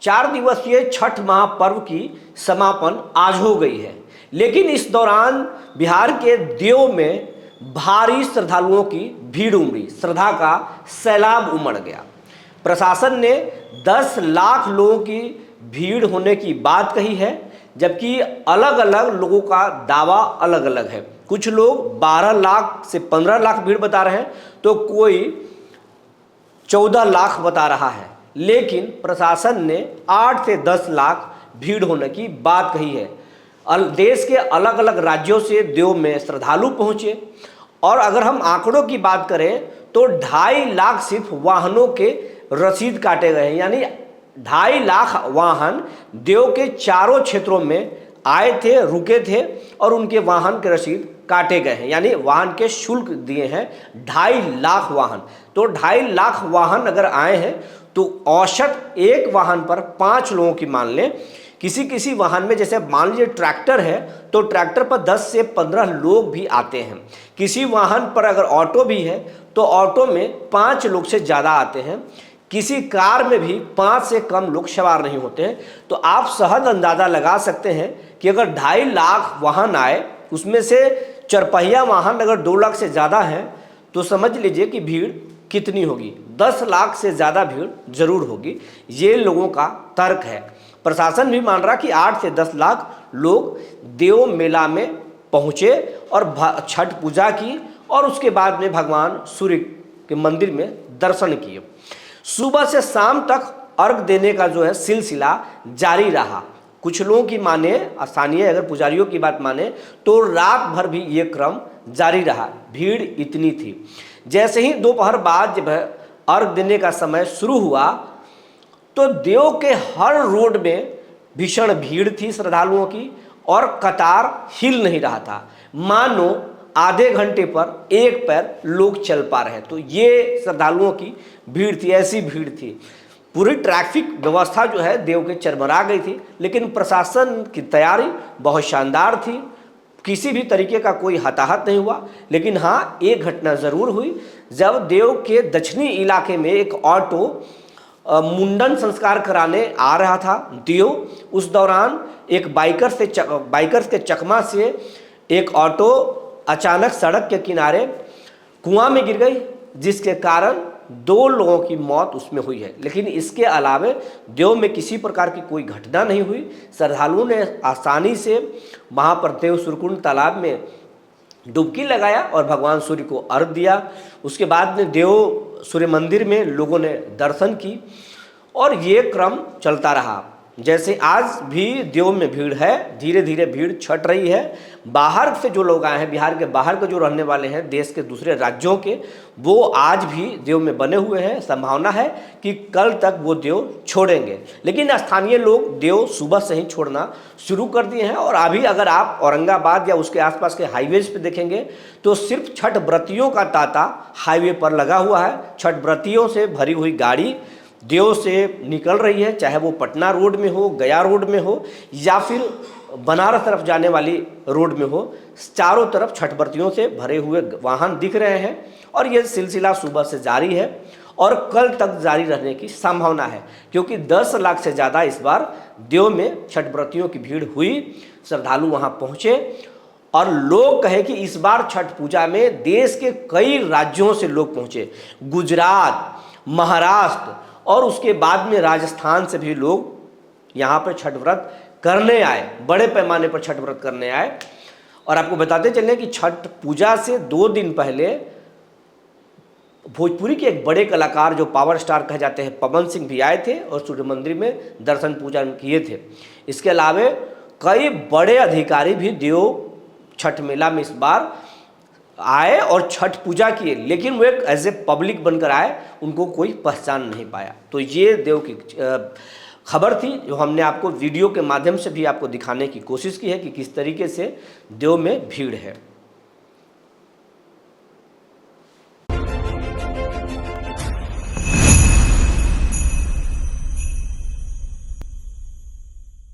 4 दिवसीय छठ महापर्व की समापन आज हो गई है, लेकिन इस दौरान बिहार के देव में भारी श्रद्धालुओं की भीड़ उमड़ी। श्रद्धा का सैलाब उमड़ गया। प्रशासन ने 10 लाख लोगों की भीड़ होने की बात कही है, जबकि अलग अलग लोगों का दावा अलग अलग है। कुछ लोग 12 लाख से 15 लाख भीड़ बता रहे हैं, तो कोई 14 लाख बता रहा है, लेकिन प्रशासन ने 8 से 10 लाख भीड़ होने की बात कही है। देश के अलग अलग राज्यों से देव में श्रद्धालु पहुंचे, और अगर हम आंकड़ों की बात करें तो 2.5 लाख सिर्फ वाहनों के रसीद काटे गए हैं। यानी 2.5 लाख वाहन देव के चारों क्षेत्रों में आए थे, रुके थे और उनके वाहन के रसीद काटे गए हैं। यानी वाहन के शुल्क दिए हैं 2.5 लाख वाहन। तो 2.5 लाख वाहन अगर आए हैं तो औसत एक वाहन पर 5 लोगों की मान लें। किसी किसी वाहन में जैसे मान लीजिए ट्रैक्टर है तो ट्रैक्टर पर 10 से 15 लोग भी आते हैं। किसी वाहन पर अगर ऑटो भी है तो ऑटो में 5 लोग से ज़्यादा आते हैं। किसी कार में भी 5 से कम लोग सवार नहीं होते हैं। तो आप सहज अंदाज़ा लगा सकते हैं कि अगर 2.5 लाख वाहन आए, उसमें से चरपहिया वाहन अगर 2 लाख से ज़्यादा है तो समझ लीजिए कि भीड़ कितनी होगी। 10 लाख से ज़्यादा भीड़ जरूर होगी। ये लोगों का तर्क है। प्रशासन भी मान रहा कि 8 से 10 लाख लोग देव मेला में पहुँचे और छठ पूजा की, और उसके बाद में भगवान सूर्य के मंदिर में दर्शन किए। सुबह से शाम तक अर्घ देने का जो है सिलसिला जारी रहा। कुछ लोगों की माने, स्थानीय अगर पुजारियों की बात माने, तो रात भर भी ये क्रम जारी रहा। भीड़ इतनी थी। जैसे ही दोपहर बाद जब अर्घ देने का समय शुरू हुआ तो देव के हर रोड में भीषण भीड़ थी श्रद्धालुओं की, और कतार हिल नहीं रहा था। मानो आधे घंटे पर एक पैर लोग चल पा रहे हैं। तो ये श्रद्धालुओं की भीड़ थी, ऐसी भीड़ थी। पूरी ट्रैफिक व्यवस्था जो है देव के चरमरा गई थी, लेकिन प्रशासन की तैयारी बहुत शानदार थी। किसी भी तरीके का कोई हताहत नहीं हुआ। लेकिन हाँ, एक घटना ज़रूर हुई। जब देव के दक्षिणी इलाके में एक ऑटो मुंडन संस्कार कराने आ रहा था देव, उस दौरान एक बाइकर्स के चकमा से एक ऑटो अचानक सड़क के किनारे कुआं में गिर गई, जिसके कारण 2 लोगों की मौत उसमें हुई है। लेकिन इसके अलावे देव में किसी प्रकार की कोई घटना नहीं हुई। श्रद्धालुओं ने आसानी से वहाँ पर देव सूर्यकुंड तालाब में डुबकी लगाया और भगवान सूर्य को अर्घ दिया। उसके बाद में देव सूर्य मंदिर में लोगों ने दर्शन की, और ये क्रम चलता रहा। जैसे आज भी देव में भीड़ है, धीरे धीरे भीड़ छट रही है। बाहर से जो लोग आए हैं, बिहार के बाहर के जो रहने वाले हैं, देश के दूसरे राज्यों के, वो आज भी देव में बने हुए हैं। संभावना है कि कल तक वो देव छोड़ेंगे, लेकिन स्थानीय लोग देव सुबह से ही छोड़ना शुरू कर दिए हैं। और अभी अगर आप औरंगाबाद या उसके आसपास के हाईवेज पे देखेंगे तो सिर्फ छठ व्रतियों का तांता हाईवे पर लगा हुआ है। छठ व्रतियों से भरी हुई गाड़ी देव से निकल रही है, चाहे वो पटना रोड में हो, गया रोड में हो, या फिर बनारस तरफ जाने वाली रोड में हो। चारों तरफ छठ व्रतियों से भरे हुए वाहन दिख रहे हैं, और ये सिलसिला सुबह से जारी है और कल तक जारी रहने की संभावना है, क्योंकि 10 लाख से ज़्यादा इस बार देव में छठ व्रतियों की भीड़ हुई। श्रद्धालु वहाँ पहुँचे, और लोग कहें कि इस बार छठ पूजा में देश के कई राज्यों से लोग पहुँचे। गुजरात, महाराष्ट्र और उसके बाद में राजस्थान से भी लोग यहाँ पर छठ व्रत करने आए, बड़े पैमाने पर छठ व्रत करने आए। और आपको बताते चलें कि छठ पूजा से 2 दिन पहले भोजपुरी के एक बड़े कलाकार जो पावर स्टार कहे जाते हैं, पवन सिंह भी आए थे और सूर्य मंदिर में दर्शन पूजा किए थे। इसके अलावा कई बड़े अधिकारी भी देव छठ मेला में इस बार आए और छठ पूजा किए, लेकिन वो एक एज ए पब्लिक बनकर आए, उनको कोई पहचान नहीं पाया। तो ये देव की खबर थी जो हमने आपको वीडियो के माध्यम से भी आपको दिखाने की कोशिश की है कि किस तरीके से देव में भीड़ है।